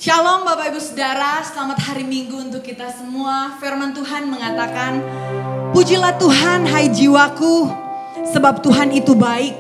Shalom Bapak Ibu Saudara, selamat hari Minggu untuk kita semua. Firman Tuhan mengatakan, pujilah Tuhan hai jiwaku, sebab Tuhan itu baik.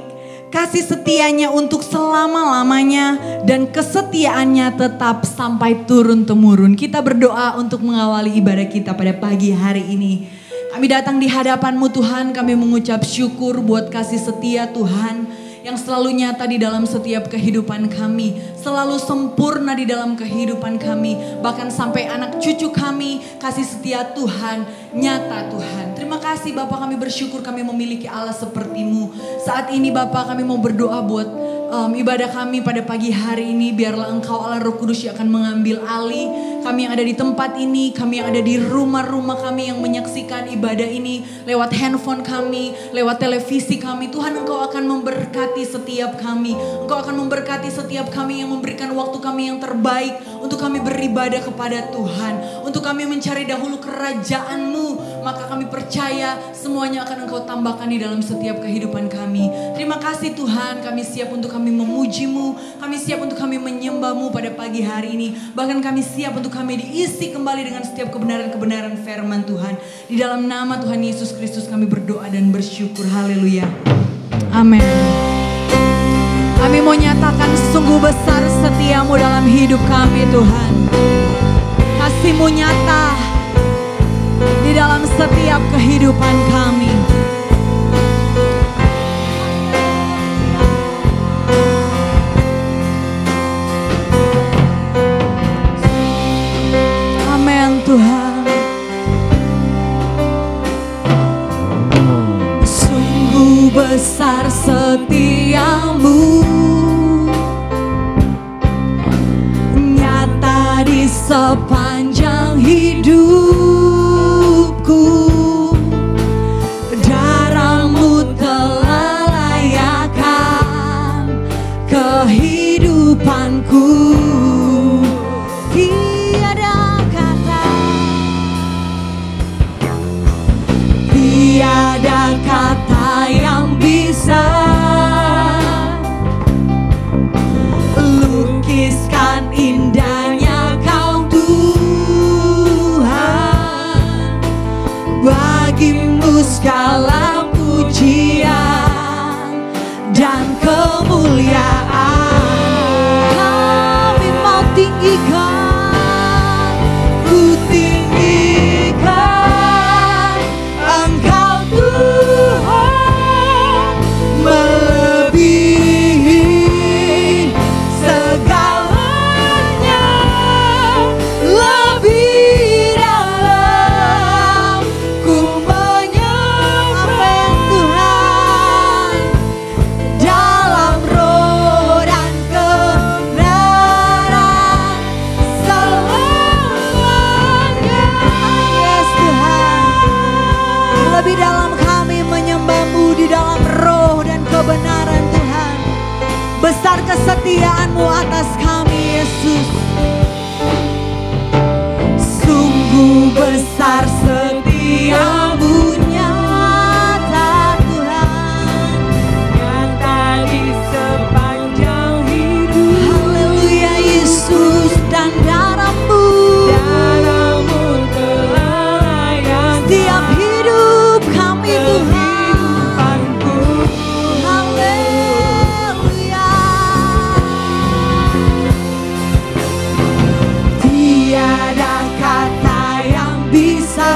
Kasih setianya untuk selama-lamanya dan kesetiaannya tetap sampai turun-temurun. Kita berdoa untuk mengawali ibadah kita pada pagi hari ini. Kami datang di hadapan-Mu Tuhan, kami mengucap syukur buat kasih setia Tuhan yang selalu nyata di dalam setiap kehidupan kami, selalu sempurna di dalam kehidupan kami, bahkan sampai anak cucu kami, kasih setia Tuhan nyata Tuhan. Terima kasih Bapak, kami bersyukur kami memiliki Allah seperti-Mu. Saat ini Bapak, kami mau berdoa buat ibadah kami pada pagi hari ini. Biarlah Engkau Allah Roh Kudus yang akan mengambil alih. Kami yang ada di tempat ini, kami yang ada di rumah-rumah kami yang menyaksikan ibadah ini lewat handphone kami, lewat televisi kami. Tuhan, Engkau akan memberkati setiap kami. Engkau akan memberkati setiap kami yang memberikan waktu kami yang terbaik untuk kami beribadah kepada Tuhan, untuk kami mencari dahulu kerajaan-Mu. Maka kami percaya semuanya akan Engkau tambahkan di dalam setiap kehidupan kami. Terima kasih Tuhan, kami siap untuk kami memuji-Mu, kami siap untuk kami menyembah-Mu pada pagi hari ini. Bahkan kami siap untuk kami diisi kembali dengan setiap kebenaran-kebenaran firman Tuhan. Di dalam nama Tuhan Yesus Kristus kami berdoa dan bersyukur. Haleluya. Amin. Kami mau nyatakan sungguh besar setiamu dalam hidup kami Tuhan. Kasih-Mu nyata di dalam setiap kehidupan kami. Amin Tuhan. Sungguh besar setiamu, nyata di sepanjang hidupku. Darah-Mu telah layakkan kehidupanku. Tiada kata yang bisa lukiskan indahnya Kau Tuhan. Bagi-Mu segala pujian dan kemuliaan. Kami mau tinggikan, ku tinggikan Engkau Tuhan, melebihi segalanya, lebih dalam ku menyembah Tuhan dalam roh dan kebenaran selamanya. Yes Tuhan, lebih dalam kami menyembah-Mu di dalam roh dan kebenaran Tuhan. Besar kesetiaan-Mu atas kami Yesus. Sungguh besar setiamu nyata Tuhan, nyata di sepanjang hidup. Haleluya Yesus, dan darah-Mu telah layakkan setiap hidup kami Tuhan. Haleluya. Tiada kata yang bisa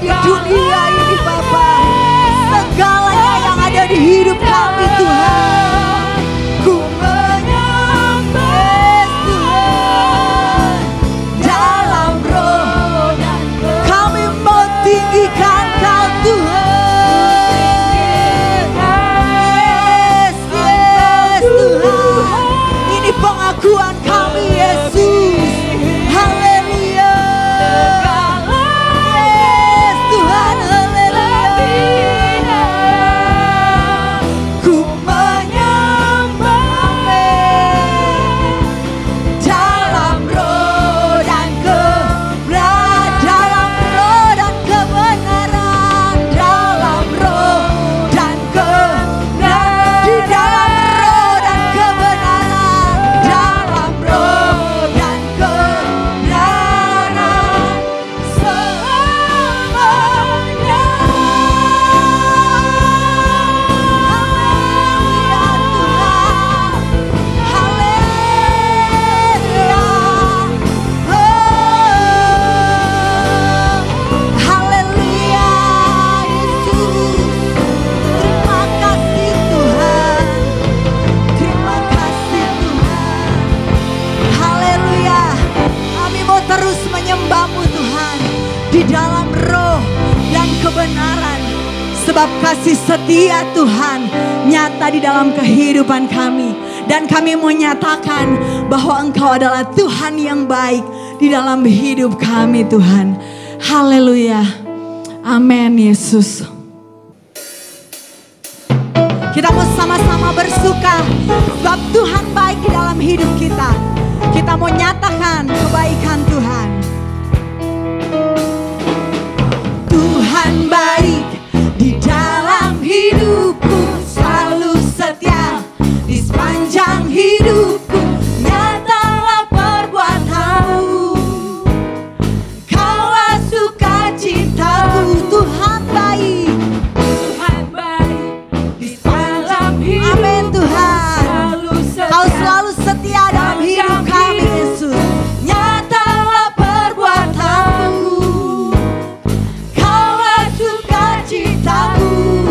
di dunia ini Bapa. Segalanya yang ada di hidup kami Tuhan. Ku menyembah Tuhan dalam roh dan kami mentinggikan Kau Tuhan. Yes, yes Tuhan. Ini pengakuan kami Yesus. Haleluya. Yes Tuhan, haleluya. Ku menyembah dalam roh dan dalam roh dan kebenaran, dalam roh dan kebenaran, di dalam roh dan kebenaran, dalam roh dan kebenaran selamanya. Haleluya Tuhan, haleluya. Haleluya Yesus. Terima kasih Tuhan. Terima kasih Tuhan. Haleluya. Kami mau terus menyembah-Mu Tuhan di dalam roh dan kebenaran. Sebab kasih setia Tuhan nyata di dalam kehidupan kami. Dan kami mau nyatakan bahwa Engkau adalah Tuhan yang baik di dalam hidup kami Tuhan. Haleluya. Amin Yesus. Kita mau sama-sama bersuka sebab Tuhan baik di dalam hidup kita. Kita mau nyatakan kebaikan Tuhan. Tuhan baik di dalam hidupku, selalu setia di sepanjang hidupku. Nyatalah perbuatan-Mu, Kaulah sukacitaku. Tuhan baik, Tuhan baik di dalam hidupku. Amin Tuhan. Kau selalu setia dalam hidup kami Yesus. Nyatalah perbuatan-Mu, Kaulah sukacitaku.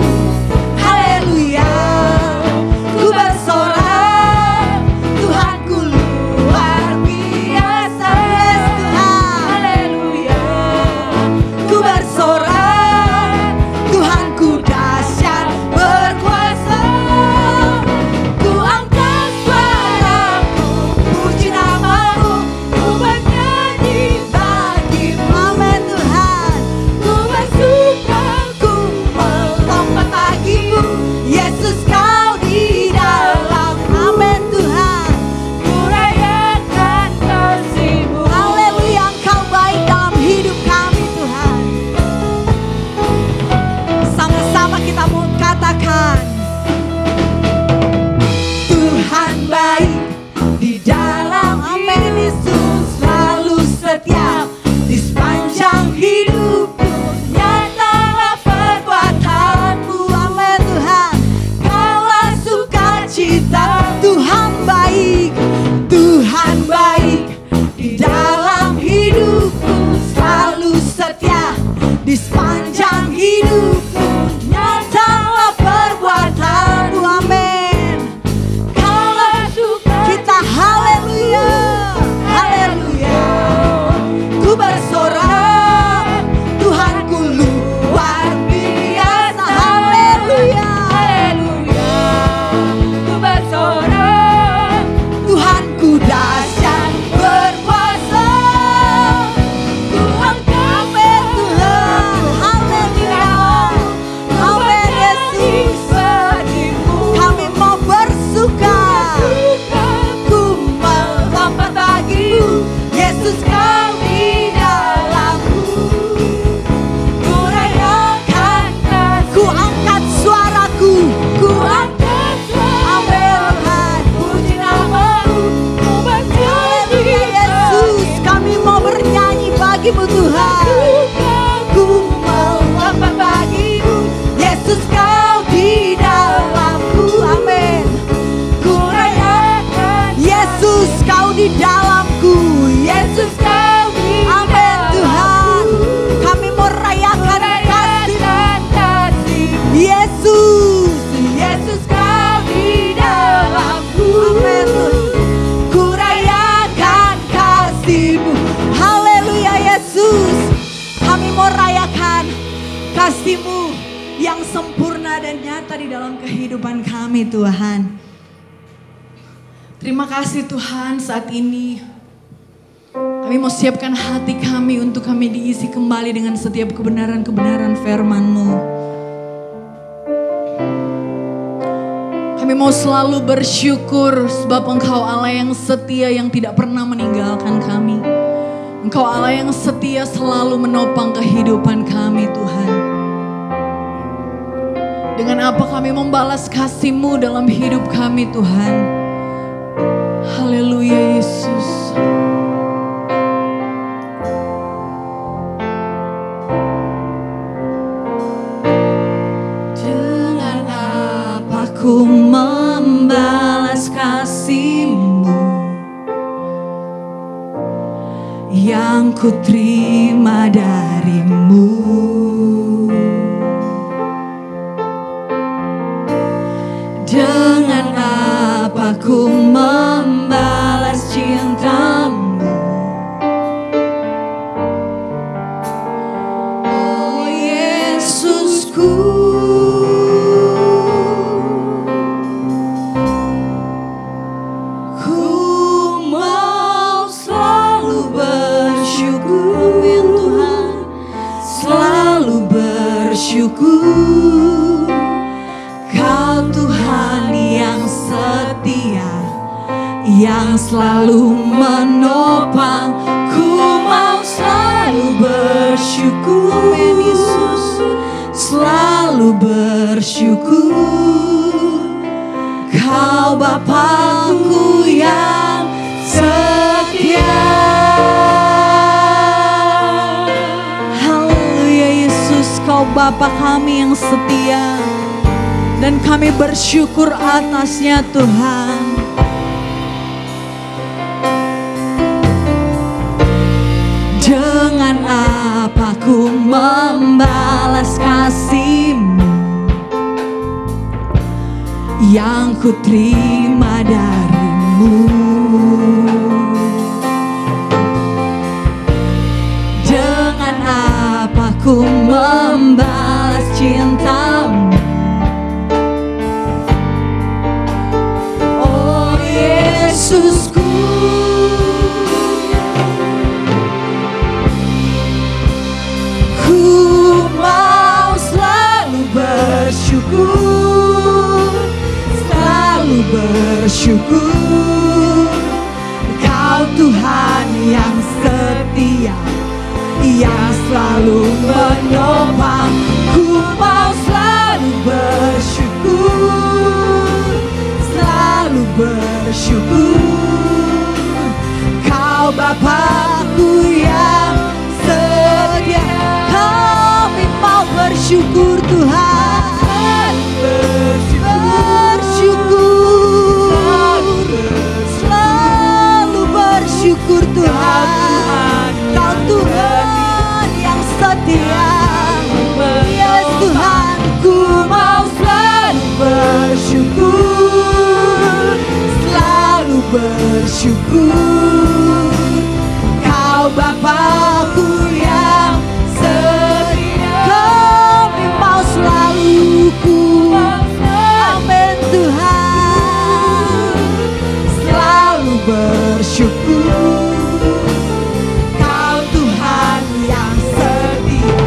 Haleluya. Ku bersorak, Tuhanku luar biasa. Yes Tuhan. Haleluya. Ku bersorak, Tuhanku dahsyat berkuasa. Ku angkat suaraku, puji nama-Mu, ku bernyanyi bagi-Mu. Amin Tuhan. Ku bersuka, ku melompat bagi-Mu. Yesus Kau di dalam. Amin Tuhan. Ku rayakan kasih-Mu. Haleluya. Engkau baik dalam hidup kami Tuhan. Sama-sama kita mau katakan, Tuhan baik di dalam hidup Yesus, selalu setia di sepanjang hidupku. Nyatalah perbuatan-Mu. Amin Tuhan. Kaulah sukacita. Tuhan baik, Tuhan baik di dalam hidupku, selalu setia di sepanjang hidupku. Nyatalah perbuatan-Mu. Amin. Kaulah sukacita. Haleluya, haleluya. Ku bersorak, Tuhanku luar biasa. Haleluya, haleluya. Ku bersorak, Tuhanku dahsyat berkuasa. Ku angkat Tuhan. merayakan kasih-Mu yang sempurna dan nyata di dalam kehidupan kami Tuhan. Terima kasih Tuhan, saat ini kami mau siapkan hati kami untuk kami diisi kembali dengan setiap kebenaran-kebenaran firman-Mu. Kami mau selalu bersyukur sebab Engkau Allah yang setia, yang tidak pernah meninggalkan kami. Engkau Allah yang setia selalu menopang kehidupan kami Tuhan. Dengan apa kami membalas kasih-Mu dalam hidup kami Tuhan. Haleluya Yesus. Dengan apa ku membalas kasih-Mu yang ku terima dari-Mu. Dengan apa ku membalas cinta-Mu? Oh Yesusku, ku mau selalu bersyukur ya Tuhan, selalu bersyukur. Kau Tuhan yang setia, yang selalu menopang. Ku mau selalu bersyukur Yesus, selalu bersyukur. Kau Bapa-Ku yang setia. Haleluya Yesus, Kau Bapa kami yang setia, dan kami bersyukur atasnya Tuhan. Dengan apa ku membalas kasih-Mu yang ku terima dari-Mu? Dengan apa ku membalas cinta-Mu? Yesusku, ku mau selalu bersyukur, selalu bersyukur. Kau Tuhan yang setia, yang selalu menopang. Ku mau selalu bersyukur, selalu bersyukur. Kau Bapa-Ku yang setia, kami mau bersyukur Tuhan, bersyukur, selalu bersyukur Tuhan. Kau Tuhan yang setia, ya Tuhan, ku mau selalu bersyukur, selalu bersyukur. Kau Bapa-Ku yang setia, kami mau selalu amin Tuhan, selalu bersyukur. Kau Tuhan yang setia,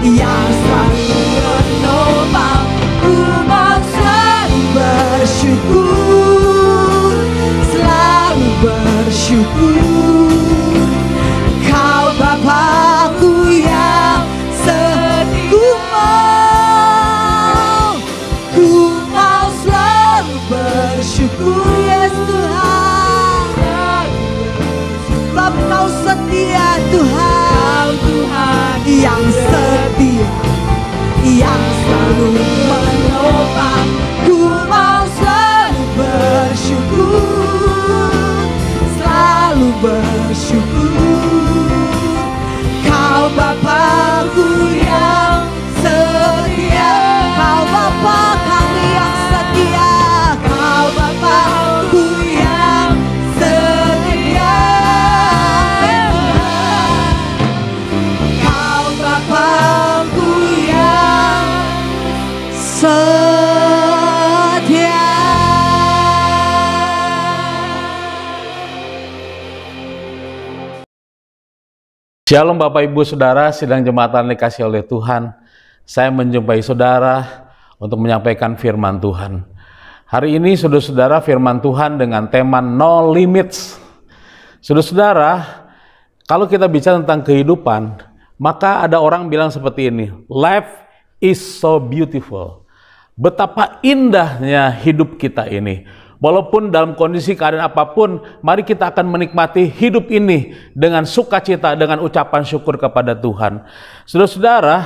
yang selalu menopang. Ku mau selalu bersyukur, selalu bersyukur. Shalom Bapak Ibu Saudara, sidang jemaatan dikasih oleh Tuhan. Saya menjumpai saudara untuk menyampaikan firman Tuhan. Hari ini saudara-saudara, firman Tuhan dengan tema No Limits. Saudara-saudara, kalau kita bicara tentang kehidupan, maka ada orang bilang seperti ini, life is so beautiful. Betapa indahnya hidup kita ini. Walaupun dalam kondisi keadaan apapun, mari kita akan menikmati hidup ini dengan sukacita, dengan ucapan syukur kepada Tuhan. Saudara-saudara,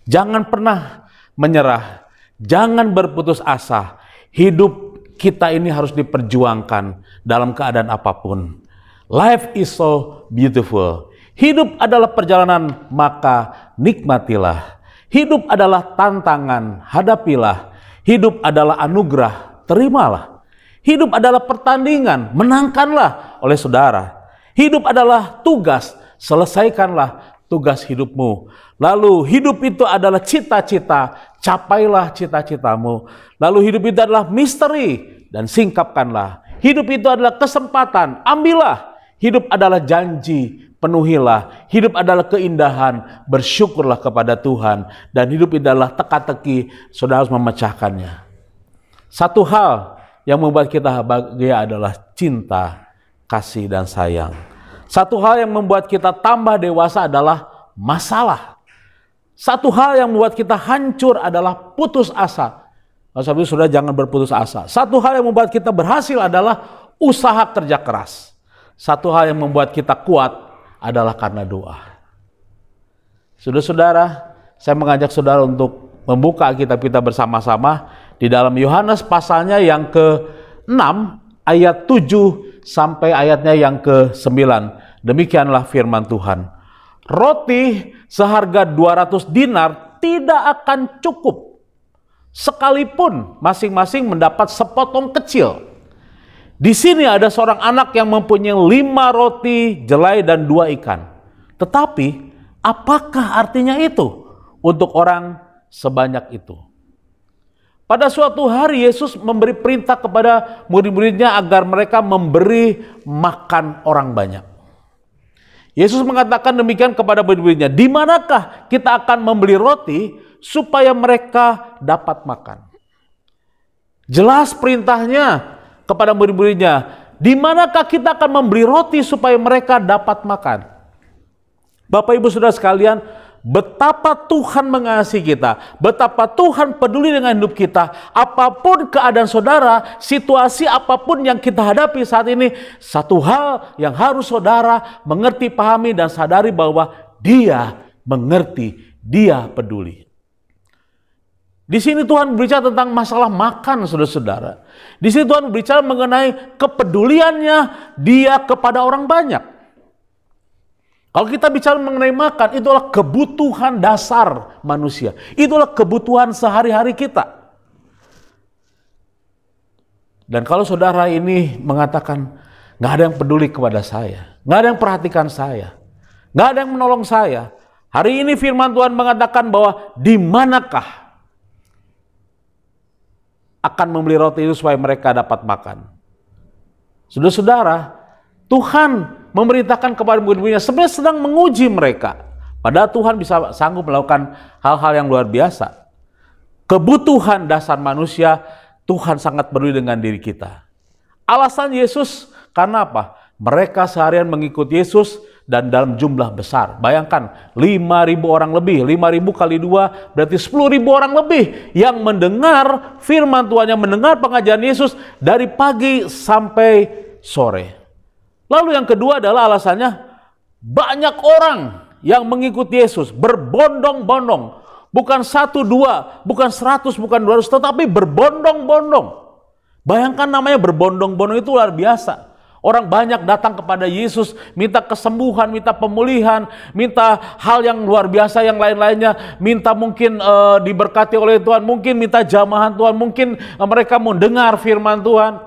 jangan pernah menyerah, jangan berputus asa. Hidup kita ini harus diperjuangkan dalam keadaan apapun. Life is so beautiful. Hidup adalah perjalanan, maka nikmatilah. Hidup adalah tantangan, hadapilah. Hidup adalah anugerah, terimalah. Hidup adalah pertandingan, menangkanlah oleh saudara. Hidup adalah tugas, selesaikanlah tugas hidupmu. Lalu hidup itu adalah cita-cita, capailah cita-citamu. Lalu hidup itu adalah misteri, dan singkapkanlah. Hidup itu adalah kesempatan, ambillah. Hidup adalah janji, penuhilah. Hidup adalah keindahan, bersyukurlah kepada Tuhan. Dan hidup itu adalah teka-teki, saudara harus memecahkannya. Satu hal yang membuat kita bahagia adalah cinta, kasih, dan sayang. Satu hal yang membuat kita tambah dewasa adalah masalah. Satu hal yang membuat kita hancur adalah putus asa. Sebab itu saudara jangan berputus asa. Satu hal yang membuat kita berhasil adalah usaha kerja keras. Satu hal yang membuat kita kuat adalah karena doa. Saudara-saudara, saya mengajak saudara untuk membuka Alkitab kita bersama-sama di dalam Yohanes pasalnya yang ke-6 ayat 7 sampai ayatnya yang ke-9. Demikianlah firman Tuhan. Roti seharga 200 dinar tidak akan cukup sekalipun masing-masing mendapat sepotong kecil. Di sini ada seorang anak yang mempunyai 5 roti jelai dan 2 ikan. Tetapi apakah artinya itu untuk orang sebanyak itu? Pada suatu hari Yesus memberi perintah kepada murid-muridnya agar mereka memberi makan orang banyak. Yesus mengatakan demikian kepada murid-muridnya, di manakah kita akan membeli roti supaya mereka dapat makan? Jelas perintahnya kepada murid-muridnya, di manakah kita akan membeli roti supaya mereka dapat makan? Bapak Ibu Saudara sekalian, betapa Tuhan mengasihi kita, betapa Tuhan peduli dengan hidup kita. Apapun keadaan saudara, situasi apapun yang kita hadapi saat ini, satu hal yang harus saudara mengerti, pahami, dan sadari bahwa Dia mengerti, Dia peduli. Di sini Tuhan berbicara tentang masalah makan, saudara-saudara. Di sini Tuhan berbicara mengenai kepeduliannya Dia kepada orang banyak. Kalau kita bicara mengenai makan, itulah kebutuhan dasar manusia. Itulah kebutuhan sehari-hari kita. Dan kalau saudara ini mengatakan, nggak ada yang peduli kepada saya, nggak ada yang perhatikan saya, nggak ada yang menolong saya. Hari ini firman Tuhan mengatakan bahwa di manakah akan membeli roti itu supaya mereka dapat makan. Saudara-saudara, Tuhan memerintahkan kepada murid-muridnya sebenarnya sedang menguji mereka. Padahal Tuhan bisa sanggup melakukan hal-hal yang luar biasa. Kebutuhan dasar manusia, Tuhan sangat peduli dengan diri kita. Alasan Yesus karena apa? Mereka seharian mengikut Yesus dan dalam jumlah besar. Bayangkan 5.000 orang lebih, 5.000 kali 2 berarti 10.000 orang lebih yang mendengar firman Tuhan, yang mendengar pengajaran Yesus dari pagi sampai sore. Lalu yang kedua adalah alasannya banyak orang yang mengikuti Yesus berbondong-bondong. Bukan 1, 2, bukan 100, bukan 200, tetapi berbondong-bondong. Bayangkan namanya berbondong-bondong itu luar biasa. Orang banyak datang kepada Yesus, minta kesembuhan, minta pemulihan, minta hal yang luar biasa yang lain-lainnya, minta mungkin diberkati oleh Tuhan, mungkin minta jamahan Tuhan, mungkin mereka mau dengar firman Tuhan.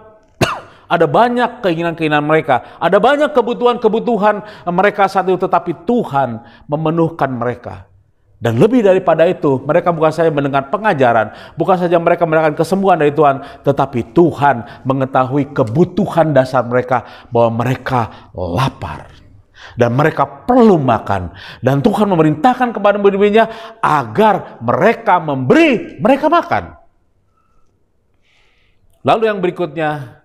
Ada banyak keinginan-keinginan mereka, ada banyak kebutuhan-kebutuhan mereka saat itu, tetapi Tuhan memenuhkan mereka. Dan lebih daripada itu, mereka bukan saja mendengar pengajaran, bukan saja mereka mendapatkan kesembuhan dari Tuhan, tetapi Tuhan mengetahui kebutuhan dasar mereka, bahwa mereka lapar. Dan mereka perlu makan. Dan Tuhan memerintahkan kepada murid-muridnya agar mereka memberi mereka makan. Lalu yang berikutnya,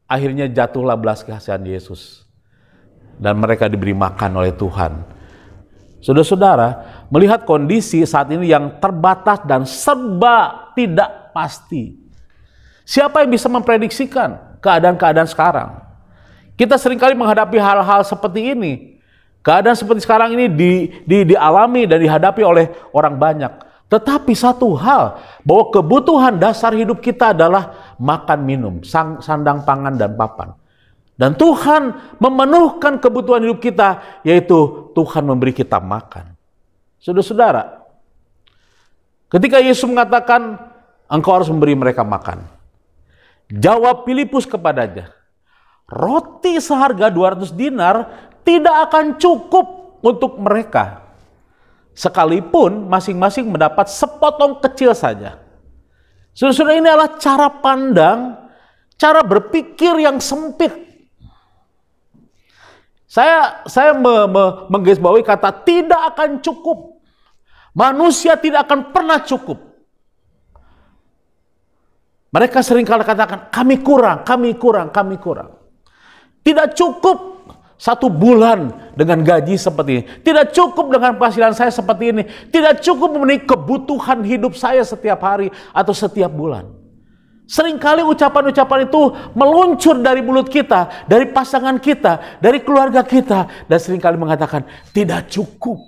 akhirnya jatuhlah belas kasihan Yesus. Dan mereka diberi makan oleh Tuhan. Saudara-saudara, melihat kondisi saat ini yang terbatas dan serba tidak pasti. Siapa yang bisa memprediksikan keadaan-keadaan sekarang? Kita seringkali menghadapi hal-hal seperti ini. Keadaan seperti sekarang ini dialami dan dihadapi oleh orang banyak. Tetapi satu hal, bahwa kebutuhan dasar hidup kita adalah makan, minum, sandang, pangan, dan papan. Dan Tuhan memenuhkan kebutuhan hidup kita, yaitu Tuhan memberi kita makan. Saudara-saudara, ketika Yesus mengatakan, engkau harus memberi mereka makan. Jawab Filipus kepadanya, roti seharga 200 dinar tidak akan cukup untuk mereka. Sekalipun masing-masing mendapat sepotong kecil saja. Saudara-saudara, ini adalah cara pandang, cara berpikir yang sempit. Saya menggarisbawahi kata tidak akan cukup. Manusia tidak akan pernah cukup. Mereka seringkali katakan, kami kurang. Tidak cukup 1 bulan dengan gaji seperti ini. Tidak cukup dengan penghasilan saya seperti ini. Tidak cukup memenuhi kebutuhan hidup saya setiap hari atau setiap bulan. Seringkali ucapan-ucapan itu meluncur dari mulut kita, dari pasangan kita, dari keluarga kita. Dan seringkali mengatakan, tidak cukup.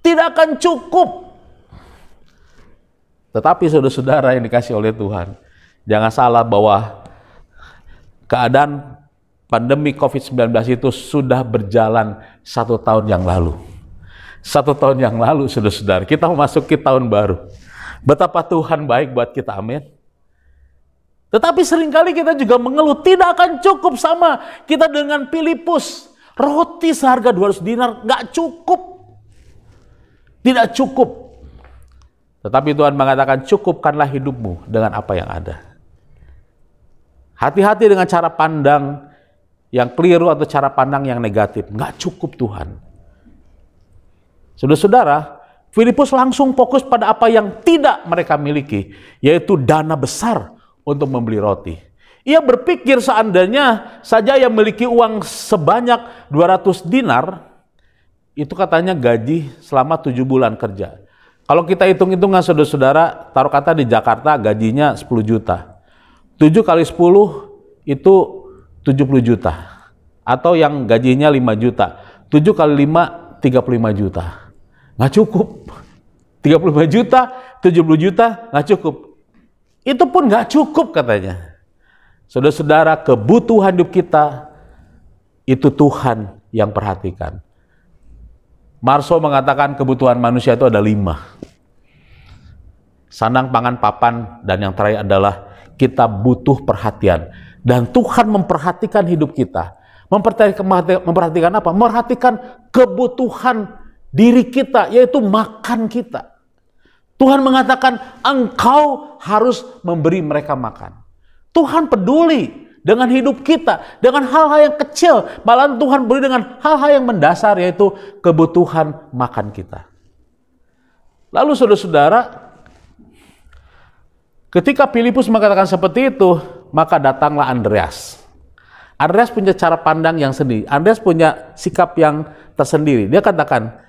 Tidak akan cukup. Tetapi saudara-saudara yang dikasih oleh Tuhan, jangan salah bahwa keadaan pandemi COVID-19 itu sudah berjalan 1 tahun yang lalu. 1 tahun yang lalu, saudara-saudara, kita memasuki tahun baru. Betapa Tuhan baik buat kita, amin. Tetapi seringkali kita juga mengeluh, tidak akan cukup sama kita dengan Filipus. Roti seharga 200 dinar, nggak cukup. Tidak cukup. Tetapi Tuhan mengatakan, cukupkanlah hidupmu dengan apa yang ada. Hati-hati dengan cara pandang yang keliru atau cara pandang yang negatif. Nggak cukup Tuhan. Saudara-saudara, Filipus langsung fokus pada apa yang tidak mereka miliki, yaitu dana besar untuk membeli roti. Ia berpikir seandainya saja yang memiliki uang sebanyak 200 dinar, itu katanya gaji selama 7 bulan kerja. Kalau kita hitung-hitungan saudara-saudara, taruh kata di Jakarta gajinya 10 juta. 7 kali 10 itu 70 juta. Atau yang gajinya 5 juta. 7 kali 5, 35 juta. Nggak cukup. 35 juta, 70 juta, nggak cukup. Itu pun nggak cukup katanya. Saudara-saudara, kebutuhan hidup kita, itu Tuhan yang perhatikan. Marso mengatakan kebutuhan manusia itu ada 5. Sandang, pangan, papan, dan yang terakhir adalah kita butuh perhatian. Dan Tuhan memperhatikan hidup kita. Memperhatikan apa? Memperhatikan kebutuhan diri kita, yaitu makan kita. Tuhan mengatakan, engkau harus memberi mereka makan. Tuhan peduli dengan hidup kita, dengan hal-hal yang kecil. Malah Tuhan beri dengan hal-hal yang mendasar, yaitu kebutuhan makan kita. Lalu saudara-saudara, ketika Filipus mengatakan seperti itu, maka datanglah Andreas. Andreas punya cara pandang yang sendiri. Andreas punya sikap yang tersendiri. Dia katakan,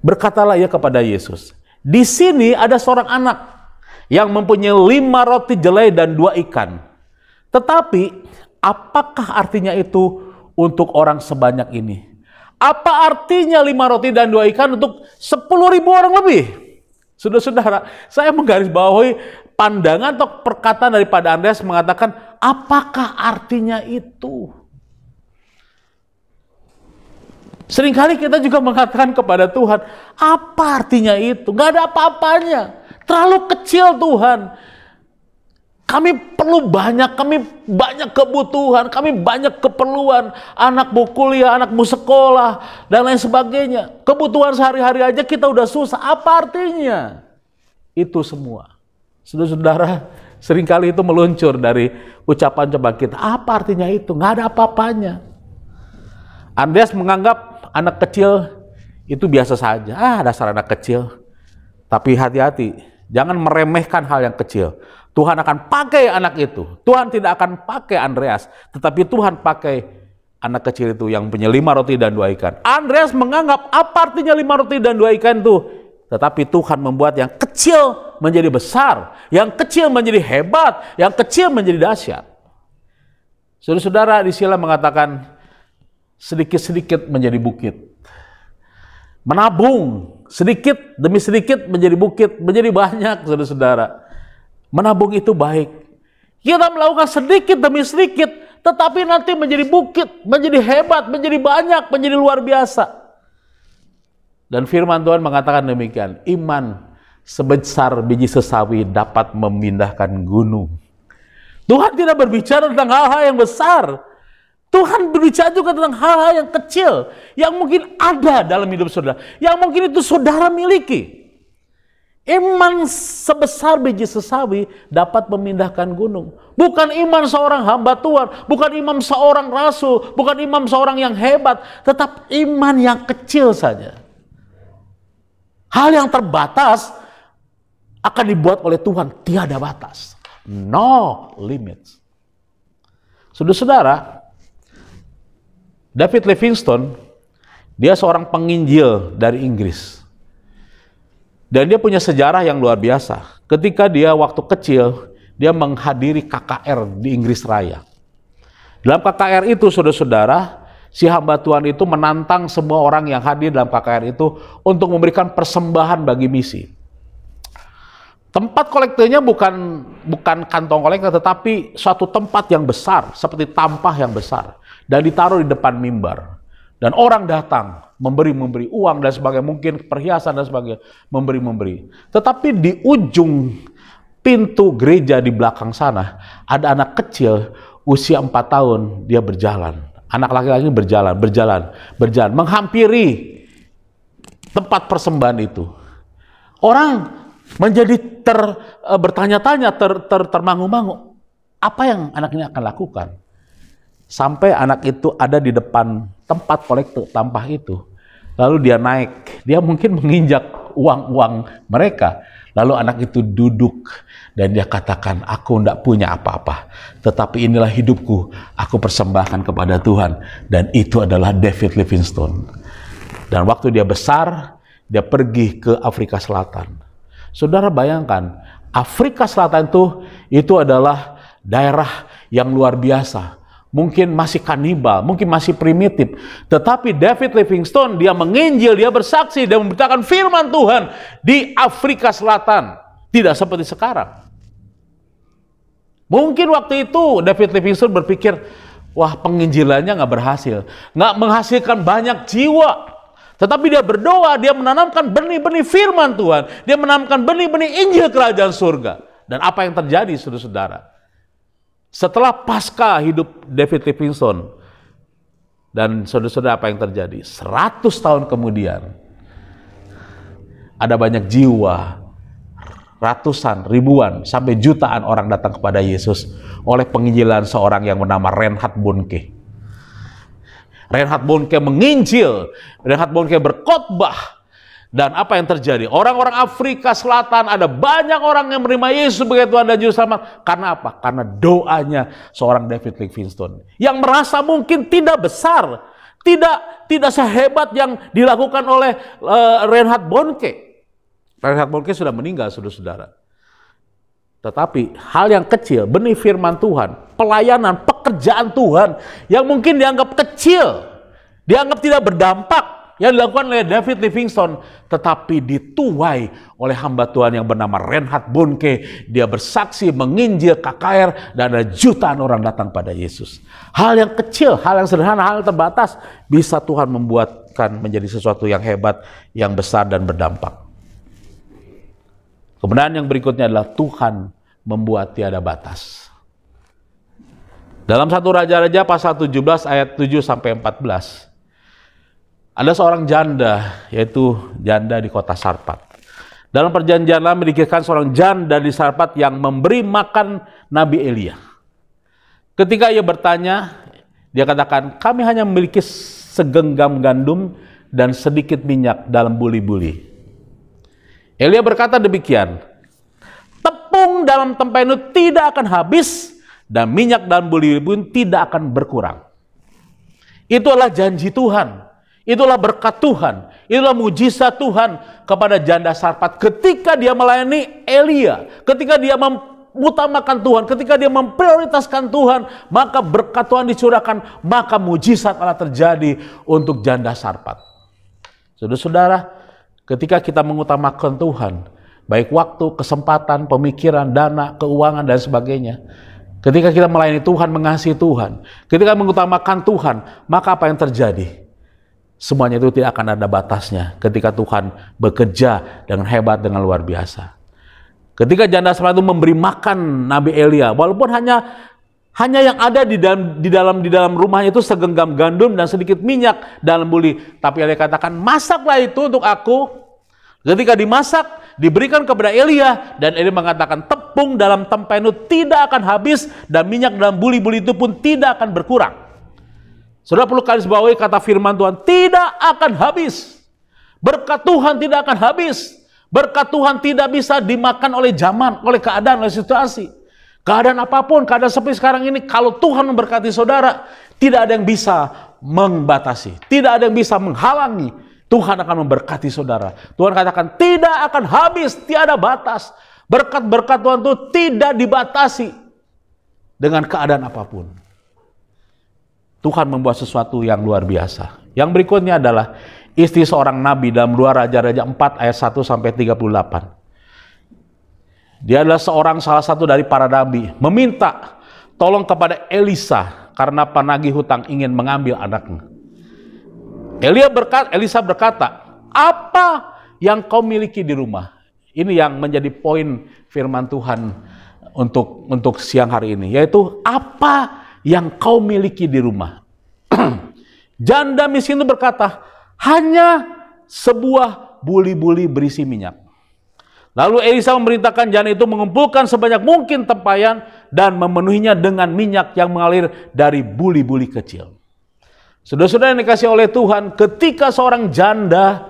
berkatalah ia kepada Yesus, di sini ada seorang anak yang mempunyai 5 roti jelai dan 2 ikan. Tetapi, apakah artinya itu untuk orang sebanyak ini? Apa artinya 5 roti dan 2 ikan untuk 10.000 orang lebih? Saudara-saudara, saya menggarisbawahi pandangan atau perkataan daripada Andreas mengatakan, apakah artinya itu? Seringkali kita juga mengatakan kepada Tuhan, apa artinya itu? Gak ada apa-apanya. Terlalu kecil Tuhan. Kami perlu banyak, kami banyak kebutuhan, kami banyak keperluan. Anakmu kuliah, anakmu sekolah, dan lain sebagainya. Kebutuhan sehari-hari aja kita udah susah. Apa artinya? Itu semua. Saudara-saudara, seringkali itu meluncur dari ucapan-ucapan kita. Apa artinya itu? Gak ada apa-apanya. Andreas menganggap anak kecil itu biasa saja. Dasar anak kecil. Tapi hati-hati, jangan meremehkan hal yang kecil. Tuhan akan pakai anak itu. Tuhan tidak akan pakai Andreas, tetapi Tuhan pakai anak kecil itu yang punya 5 roti dan 2 ikan. Andreas menganggap apa artinya 5 roti dan 2 ikan itu? Tetapi Tuhan membuat yang kecil menjadi besar, yang kecil menjadi hebat, yang kecil menjadi dahsyat. Saudara-saudara, di sini mengatakan sedikit-sedikit menjadi bukit. Menabung sedikit demi sedikit menjadi bukit, menjadi banyak, saudara-saudara. Menabung itu baik. Kita melakukan sedikit demi sedikit, tetapi nanti menjadi bukit, menjadi hebat, menjadi banyak, menjadi luar biasa. Dan firman Tuhan mengatakan demikian, iman sebesar biji sesawi dapat memindahkan gunung. Tuhan tidak berbicara tentang hal-hal yang besar. Tuhan berbicara juga tentang hal-hal yang kecil, yang mungkin ada dalam hidup saudara, yang mungkin itu saudara miliki. Iman sebesar biji sesawi dapat memindahkan gunung. Bukan iman seorang hamba Tuhan, bukan iman seorang rasul, bukan iman seorang yang hebat, tetap iman yang kecil saja. Hal yang terbatas akan dibuat oleh Tuhan tiada batas. No limits. Saudara-saudara, David Livingstone, dia seorang penginjil dari Inggris. Dan dia punya sejarah yang luar biasa. Ketika dia waktu kecil, dia menghadiri KKR di Inggris Raya. Dalam KKR itu, saudara-saudara, si hamba Tuhan itu menantang semua orang yang hadir dalam KKR itu untuk memberikan persembahan bagi misi. Tempat kolektenya bukan kantong kolektor, tetapi suatu tempat yang besar, seperti tampah yang besar. Dan ditaruh di depan mimbar. Dan orang datang, memberi uang dan sebagainya, mungkin perhiasan dan sebagainya, memberi. Tetapi di ujung pintu gereja di belakang sana, ada anak kecil usia 4 tahun, dia berjalan. Anak laki-laki berjalan, menghampiri tempat persembahan itu. Orang menjadi bertanya-tanya, termangu-mangu, apa yang anak ini akan lakukan? Sampai anak itu ada di depan tempat kolektor tampah itu. Lalu dia naik, dia mungkin menginjak uang-uang mereka. Lalu anak itu duduk dan dia katakan, aku tidak punya apa-apa, tetapi inilah hidupku, aku persembahkan kepada Tuhan. Dan itu adalah David Livingstone. Dan waktu dia besar, dia pergi ke Afrika Selatan. Saudara bayangkan, Afrika Selatan itu adalah daerah yang luar biasa. Mungkin masih kanibal, mungkin masih primitif. Tetapi David Livingstone, dia menginjil, dia bersaksi, dia memberitakan firman Tuhan di Afrika Selatan. Tidak seperti sekarang. Mungkin waktu itu David Livingstone berpikir, wah penginjilannya nggak berhasil. Nggak menghasilkan banyak jiwa. Tetapi dia berdoa, dia menanamkan benih-benih firman Tuhan. Dia menanamkan benih-benih Injil Kerajaan Surga. Dan apa yang terjadi, saudara-saudara? Setelah pasca hidup David Livingstone, dan saudara-saudara apa yang terjadi? 100 tahun kemudian, ada banyak jiwa, ratusan, ribuan, sampai jutaan orang datang kepada Yesus oleh penginjilan seorang yang bernama Reinhard Bonnke. Reinhard Bonnke menginjil, Reinhard Bonnke berkhotbah. Dan apa yang terjadi? Orang-orang Afrika Selatan, ada banyak orang yang menerima Yesus sebagai Tuhan dan Juru Selamat. Karena apa? Karena doanya seorang David Livingstone. Yang merasa mungkin tidak besar, tidak sehebat yang dilakukan oleh Reinhard Bonnke. Reinhard Bonnke sudah meninggal, saudara-saudara. Tetapi hal yang kecil, benih firman Tuhan, pelayanan, pekerjaan Tuhan, yang mungkin dianggap kecil, dianggap tidak berdampak, yang dilakukan oleh David Livingstone, tetapi dituai oleh hamba Tuhan yang bernama Reinhard Bonnke. Dia bersaksi, menginjil KKR, dan ada jutaan orang datang pada Yesus. Hal yang kecil, hal yang sederhana, hal yang terbatas, bisa Tuhan membuatkan menjadi sesuatu yang hebat, yang besar dan berdampak. Kemudian yang berikutnya adalah Tuhan membuat tiada batas. Dalam 1 Raja-Raja pasal 17 ayat 7 sampai 14. Ada seorang janda, yaitu janda di kota Sarpat. Dalam perjanjian lama dikisahkan seorang janda di Sarpat yang memberi makan Nabi Elia. Ketika ia bertanya, dia katakan, kami hanya memiliki segenggam gandum dan sedikit minyak dalam buli-buli. Elia berkata demikian, tepung dalam tempayan itu tidak akan habis dan minyak dalam buli-buli pun tidak akan berkurang. Itu adalah janji Tuhan. Itulah berkat Tuhan, itulah mujizat Tuhan kepada janda Sarfat ketika dia melayani Elia, ketika dia mengutamakan Tuhan, ketika dia memprioritaskan Tuhan, maka berkat Tuhan dicurahkan, maka mujizat Allah terjadi untuk janda Sarfat. Saudara-saudara, ketika kita mengutamakan Tuhan, baik waktu, kesempatan, pemikiran, dana, keuangan, dan sebagainya, ketika kita melayani Tuhan, mengasihi Tuhan, ketika mengutamakan Tuhan, maka apa yang terjadi? Semuanya itu tidak akan ada batasnya ketika Tuhan bekerja dengan hebat, dengan luar biasa. Ketika janda Sarfat itu memberi makan Nabi Elia, walaupun hanya yang ada di dalam rumahnya itu segenggam gandum dan sedikit minyak dalam buli, tapi Elia katakan, masaklah itu untuk aku. Ketika dimasak, diberikan kepada Elia, dan Elia mengatakan, tepung dalam tempayan itu tidak akan habis dan minyak dalam buli-buli itu pun tidak akan berkurang. Saudara perlu garis bawahi kata firman Tuhan, tidak akan habis. Berkat Tuhan tidak akan habis. Berkat Tuhan tidak bisa dimakan oleh zaman, oleh keadaan, oleh situasi. Keadaan apapun, keadaan seperti sekarang ini, kalau Tuhan memberkati saudara, tidak ada yang bisa membatasi. Tidak ada yang bisa menghalangi. Tuhan akan memberkati saudara. Tuhan katakan, tidak akan habis, tiada batas. Berkat-berkat Tuhan itu tidak dibatasi dengan keadaan apapun. Tuhan membuat sesuatu yang luar biasa. Yang berikutnya adalah istri seorang nabi dalam 2 Raja-Raja 4 ayat 1 sampai 38. Dia adalah salah satu dari para nabi, meminta tolong kepada Elisa karena penagih hutang ingin mengambil anaknya. Elisa berkata, apa yang kau miliki di rumah? Ini yang menjadi poin firman Tuhan untuk siang hari ini, yaitu apa yang kau miliki di rumah. Janda miskin itu berkata, hanya sebuah buli-buli berisi minyak. Lalu Elisa memerintahkan janda itu mengumpulkan sebanyak mungkin tempayan dan memenuhinya dengan minyak yang mengalir dari buli-buli kecil. Saudara-saudara yang dikasihi oleh Tuhan, ketika seorang janda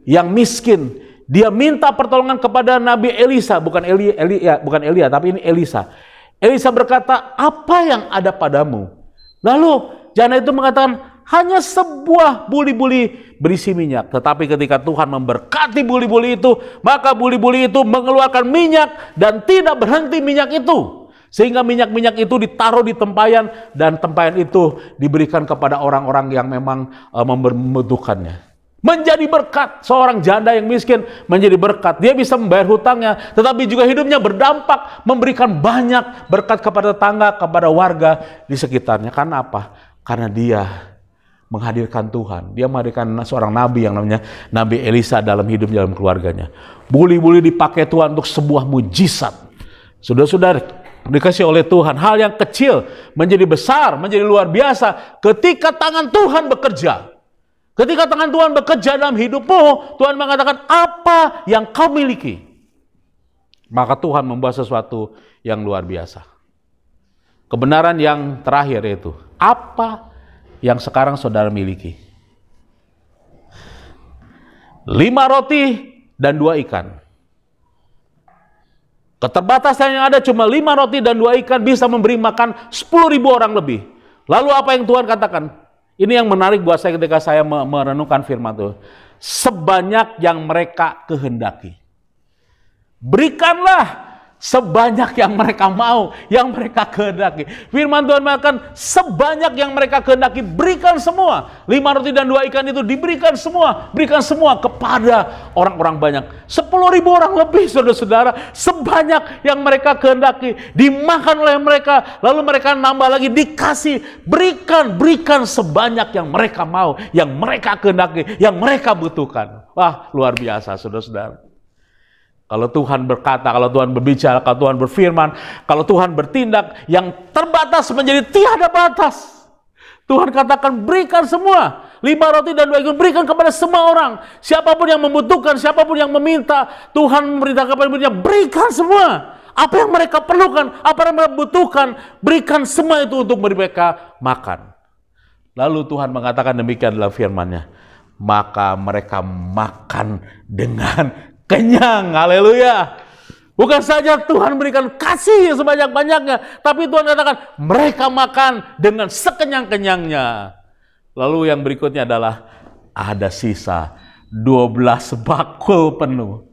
yang miskin, dia minta pertolongan kepada Nabi Elisa, bukan Elia, tapi ini Elisa. Elisa berkata, apa yang ada padamu? Lalu janda itu mengatakan, hanya sebuah buli-buli berisi minyak. Tetapi ketika Tuhan memberkati buli-buli itu, maka buli-buli itu mengeluarkan minyak dan tidak berhenti minyak itu. Sehingga minyak-minyak itu ditaruh di tempayan dan tempayan itu diberikan kepada orang-orang yang memang membutuhkannya. Menjadi berkat, seorang janda yang miskin menjadi berkat. Dia bisa membayar hutangnya, tetapi juga hidupnya berdampak, memberikan banyak berkat kepada tetangga, kepada warga di sekitarnya. Karena apa? Karena dia menghadirkan Tuhan. Dia menghadirkan seorang nabi yang namanya Nabi Elisa dalam hidupnya, dalam keluarganya. Buli-buli dipakai Tuhan untuk sebuah mujizat. Saudara-saudara dikasih oleh Tuhan, hal yang kecil menjadi besar, menjadi luar biasa ketika tangan Tuhan bekerja. Ketika tangan Tuhan bekerja dalam hidupmu, Tuhan mengatakan, apa yang kau miliki? Maka Tuhan membuat sesuatu yang luar biasa. Kebenaran yang terakhir yaitu, apa yang sekarang saudara miliki? 5 roti dan 2 ikan. Keterbatasan yang ada cuma 5 roti dan 2 ikan bisa memberi makan 10.000 orang lebih. Lalu apa yang Tuhan katakan? Ini yang menarik buat saya ketika saya merenungkan firman Tuhan. Sebanyak yang mereka kehendaki. Berikanlah sebanyak yang mereka mau, yang mereka kehendaki. Firman Tuhan mengatakan, sebanyak yang mereka kehendaki, berikan semua. 5 roti dan 2 ikan itu diberikan semua. Berikan semua kepada orang-orang banyak. 10.000 orang lebih, saudara-saudara. Sebanyak yang mereka kehendaki, dimakan oleh mereka. Lalu mereka nambah lagi, dikasih. Berikan sebanyak yang mereka mau, yang mereka kehendaki, yang mereka butuhkan. Wah, luar biasa, saudara-saudara. Kalau Tuhan berkata, kalau Tuhan berbicara, kalau Tuhan berfirman, kalau Tuhan bertindak, yang terbatas menjadi tiada batas. Tuhan katakan, berikan semua. 5 roti dan 2 ikan, berikan kepada semua orang. Siapapun yang membutuhkan, siapapun yang meminta, Tuhan memerintahkan kepada mereka, berikan semua. Apa yang mereka perlukan, apa yang mereka butuhkan, berikan semua itu untuk mereka makan. Lalu Tuhan mengatakan demikian dalam firman-Nya, maka mereka makan dengan kenyang. Haleluya. Bukan saja Tuhan berikan kasih sebanyak-banyaknya, tapi Tuhan katakan mereka makan dengan sekenyang-kenyangnya. Lalu yang berikutnya adalah ada sisa 12 bakul penuh.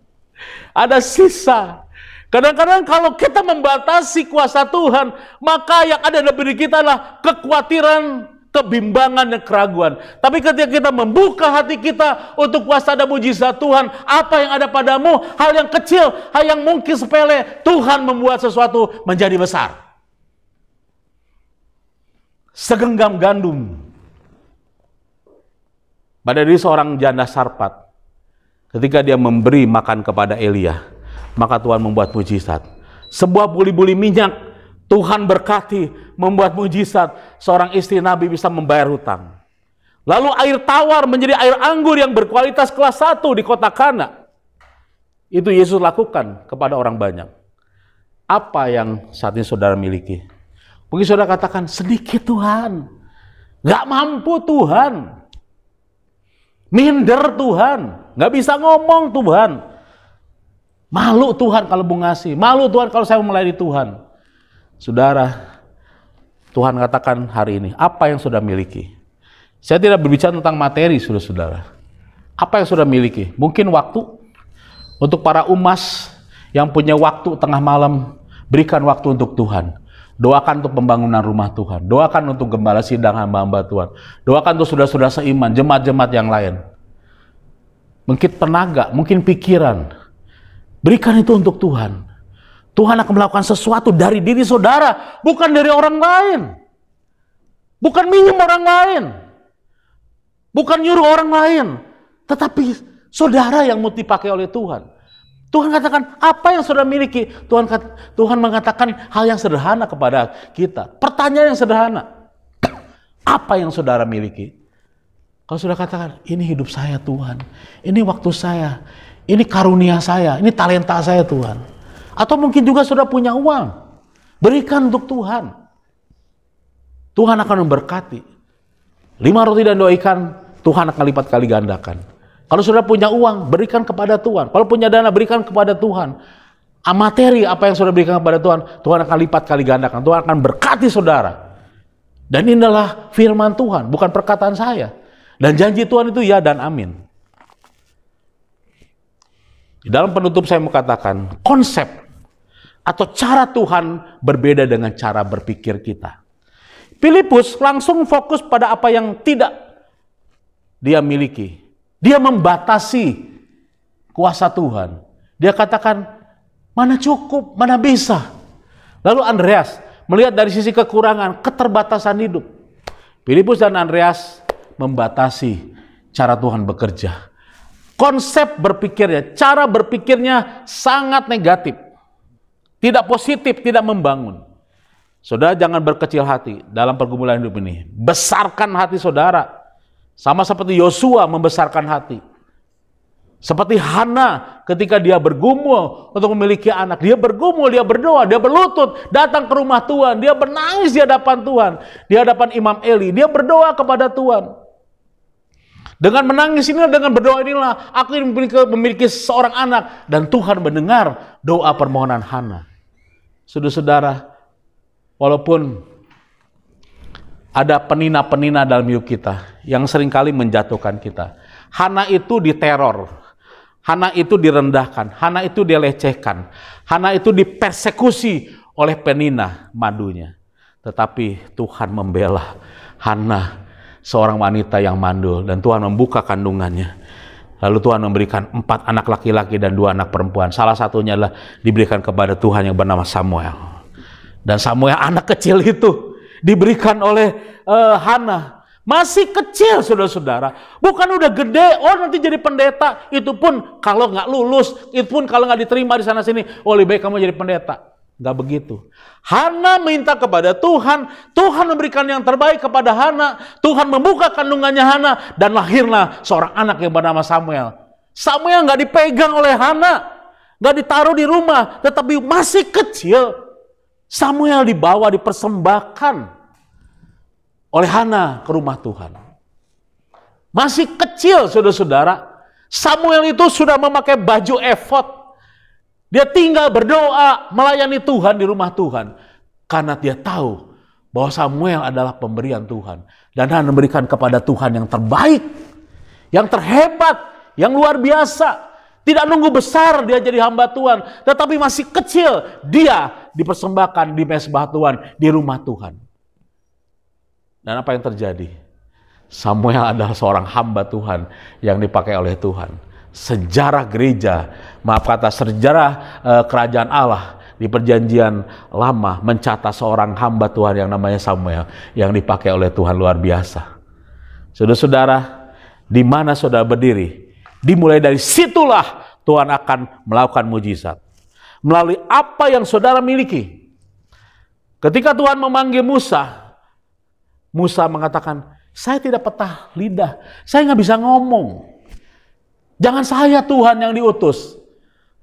Ada sisa. Kadang-kadang kalau kita membatasi kuasa Tuhan, maka yang ada dalam diri kita adalah kekhawatiran, kebimbangan, dan keraguan. Tapi ketika kita membuka hati kita untuk kuasa dan mujizat Tuhan, apa yang ada padamu, hal yang kecil, hal yang mungkin sepele, Tuhan membuat sesuatu menjadi besar. Segenggam gandum pada diri seorang janda Sarpat, ketika dia memberi makan kepada Elia, maka Tuhan membuat mujizat. Sebuah buli-buli minyak Tuhan berkati, membuat mujizat. Seorang istri Nabi bisa membayar hutang. Lalu air tawar menjadi air anggur yang berkualitas kelas 1 di kota Kana. Itu Yesus lakukan kepada orang banyak. Apa yang saat ini saudara miliki? Mungkin saudara katakan, sedikit Tuhan. Gak mampu Tuhan. Minder Tuhan. Gak bisa ngomong Tuhan. Malu Tuhan kalau mau ngasih. Malu Tuhan kalau saya melayani Tuhan. Saudara, Tuhan katakan hari ini, apa yang sudah miliki? Saya tidak berbicara tentang materi, saudara-saudara. Apa yang sudah miliki? Mungkin waktu. Untuk para umas yang punya waktu tengah malam, berikan waktu untuk Tuhan. Doakan untuk pembangunan rumah Tuhan. Doakan untuk gembala sidang hamba-hamba Tuhan. Doakan untuk saudara-saudara seiman, jemaat-jemaat yang lain. Mungkin tenaga, mungkin pikiran. Berikan itu untuk Tuhan. Tuhan akan melakukan sesuatu dari diri saudara, bukan dari orang lain. Bukan minjem orang lain. Bukan nyuruh orang lain. Tetapi saudara yang mau dipakai oleh Tuhan. Tuhan katakan, apa yang saudara miliki? Tuhan mengatakan hal yang sederhana kepada kita. Pertanyaan yang sederhana. Apa yang saudara miliki? Kalau saudara katakan, ini hidup saya Tuhan. Ini waktu saya. Ini karunia saya. Ini talenta saya Tuhan. Atau mungkin juga sudah punya uang. Berikan untuk Tuhan. Tuhan akan memberkati. 5 roti dan 2 ikan, Tuhan akan lipat kali gandakan. Kalau sudah punya uang, berikan kepada Tuhan. Kalau punya dana, berikan kepada Tuhan. Materi apa yang sudah berikan kepada Tuhan, Tuhan akan lipat kali gandakan. Tuhan akan berkati saudara. Dan ini adalah firman Tuhan, bukan perkataan saya. Dan janji Tuhan itu ya dan amin. Di dalam penutup saya mau katakan, konsep atau cara Tuhan berbeda dengan cara berpikir kita. Filipus langsung fokus pada apa yang tidak dia miliki. Dia membatasi kuasa Tuhan. Dia katakan, mana cukup, mana bisa. Lalu Andreas melihat dari sisi kekurangan, keterbatasan hidup. Filipus dan Andreas membatasi cara Tuhan bekerja. Konsep berpikirnya, cara berpikirnya sangat negatif. Tidak positif, tidak membangun. Saudara jangan berkecil hati dalam pergumulan hidup ini. Besarkan hati saudara. Sama seperti Yosua membesarkan hati. Seperti Hana ketika dia bergumul untuk memiliki anak. Dia bergumul, dia berdoa, dia berlutut. Datang ke rumah Tuhan. Dia menangis di hadapan Tuhan. Di hadapan Imam Eli. Dia berdoa kepada Tuhan. Dengan menangis inilah, dengan berdoa inilah, aku ingin memiliki seorang anak. Dan Tuhan mendengar doa permohonan Hana. Saudara-saudara, walaupun ada penina-penina dalam hidup kita yang seringkali menjatuhkan kita. Hana itu diteror. Hana itu direndahkan. Hana itu dilecehkan. Hana itu dipersekusi oleh penina madunya. Tetapi Tuhan membela Hana, seorang wanita yang mandul, dan Tuhan membuka kandungannya. Lalu Tuhan memberikan 4 anak laki-laki dan 2 anak perempuan. Salah satunya adalah diberikan kepada Tuhan yang bernama Samuel. Dan Samuel anak kecil itu diberikan oleh Hana. Masih kecil saudara-saudara. Bukan udah gede, oh nanti jadi pendeta. Itu pun kalau nggak lulus, itu pun kalau nggak diterima di sana-sini, oh lebih baik kamu jadi pendeta. Nggak begitu. Hana minta kepada Tuhan, Tuhan memberikan yang terbaik kepada Hana, Tuhan membuka kandungannya Hana, dan lahirlah seorang anak yang bernama Samuel. Samuel nggak dipegang oleh Hana, nggak ditaruh di rumah, tetapi masih kecil. Samuel dibawa, dipersembahkan oleh Hana ke rumah Tuhan. Masih kecil saudara-saudara, Samuel itu sudah memakai baju efod. Dia tinggal berdoa, melayani Tuhan di rumah Tuhan. Karena dia tahu bahwa Samuel adalah pemberian Tuhan. Dan Hana memberikan kepada Tuhan yang terbaik, yang terhebat, yang luar biasa. Tidak nunggu besar dia jadi hamba Tuhan, tetapi masih kecil dia dipersembahkan di mezbah Tuhan, di rumah Tuhan. Dan apa yang terjadi? Samuel adalah seorang hamba Tuhan yang dipakai oleh Tuhan. Sejarah gereja, sejarah kerajaan Allah di perjanjian lama mencatat seorang hamba Tuhan yang namanya Samuel yang dipakai oleh Tuhan luar biasa. Saudara-saudara, di mana saudara berdiri, dimulai dari situlah Tuhan akan melakukan mujizat. Melalui apa yang saudara miliki. Ketika Tuhan memanggil Musa, Musa mengatakan, saya tidak petah lidah, saya nggak bisa ngomong. Jangan saya Tuhan yang diutus.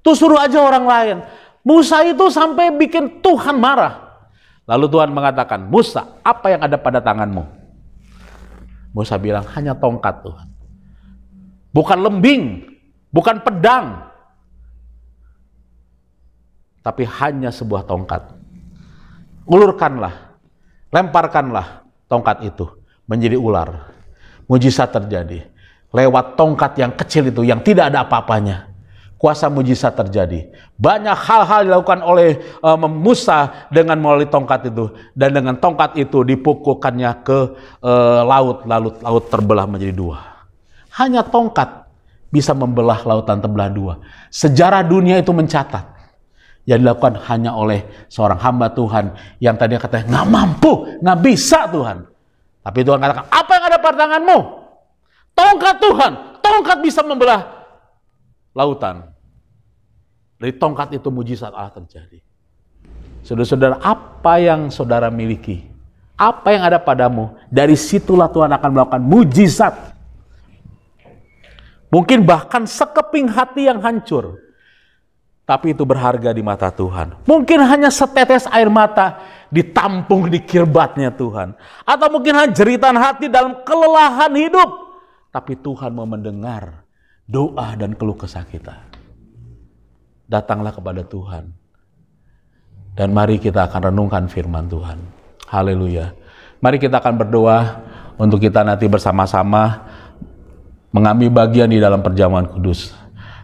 Tuh suruh aja orang lain. Musa itu sampai bikin Tuhan marah. Lalu Tuhan mengatakan, Musa, apa yang ada pada tanganmu? Musa bilang, hanya tongkat Tuhan. Bukan lembing, bukan pedang. Tapi hanya sebuah tongkat. Ulurkanlah, lemparkanlah tongkat itu menjadi ular. Mujizat terjadi. Lewat tongkat yang kecil itu, yang tidak ada apa-apanya. Kuasa mujizat terjadi. Banyak hal-hal dilakukan oleh Musa dengan melalui tongkat itu. Dan dengan tongkat itu dipukulkannya ke laut. Lalu laut terbelah menjadi dua. Hanya tongkat bisa membelah lautan terbelah dua. Sejarah dunia itu mencatat. Yang dilakukan hanya oleh seorang hamba Tuhan. Yang tadinya katanya, nggak mampu, nggak bisa Tuhan. Tapi Tuhan katakan, apa yang ada pada tanganmu? Tongkat Tuhan. Tongkat bisa membelah lautan. Dari tongkat itu mujizat Allah terjadi. Saudara-saudara, apa yang saudara miliki, apa yang ada padamu, dari situlah Tuhan akan melakukan mujizat. Mungkin bahkan sekeping hati yang hancur, tapi itu berharga di mata Tuhan. Mungkin hanya setetes air mata ditampung di kirbatnya Tuhan. Atau mungkin hanya jeritan hati dalam kelelahan hidup. Tapi Tuhan mau mendengar doa dan keluh kesah kita. Datanglah kepada Tuhan. Dan mari kita akan renungkan firman Tuhan. Haleluya. Mari kita akan berdoa untuk kita nanti bersama-sama mengambil bagian di dalam perjamuan kudus.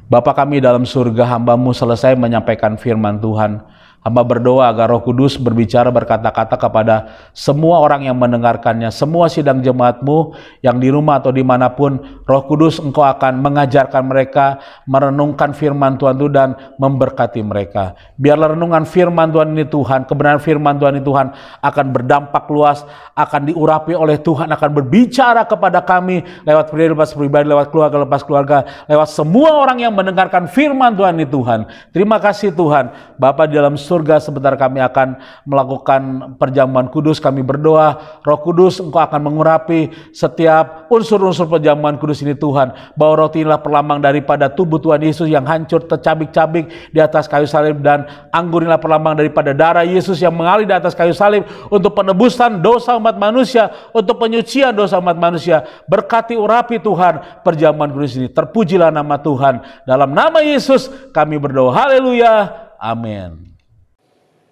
Bapa kami dalam surga, hamba-Mu selesai menyampaikan firman Tuhan. Hamba berdoa agar Roh Kudus berbicara berkata-kata kepada semua orang yang mendengarkannya, semua sidang jemaat-Mu yang di rumah atau dimanapun. Roh Kudus, Engkau akan mengajarkan mereka, merenungkan firman Tuhan itu dan memberkati mereka. Biarlah renungan firman Tuhan ini Tuhan, kebenaran firman Tuhan ini Tuhan akan berdampak luas, akan diurapi oleh Tuhan, akan berbicara kepada kami lewat pribadi lepas pribadi, lewat keluarga lepas keluarga, lewat semua orang yang mendengarkan firman Tuhan ini Tuhan. Terima kasih Tuhan. Bapa di dalam surga, sebentar kami akan melakukan perjamuan kudus. Kami berdoa, Roh Kudus, Engkau akan mengurapi setiap unsur-unsur perjamuan kudus ini Tuhan. Bahwa roti inilah perlambang daripada tubuh Tuhan Yesus yang hancur tercabik-cabik di atas kayu salib, dan anggur inilah perlambang daripada darah Yesus yang mengalir di atas kayu salib untuk penebusan dosa umat manusia, untuk penyucian dosa umat manusia. Berkati urapi Tuhan perjamuan kudus ini. Terpujilah nama Tuhan. Dalam nama Yesus kami berdoa. Haleluya. Amin.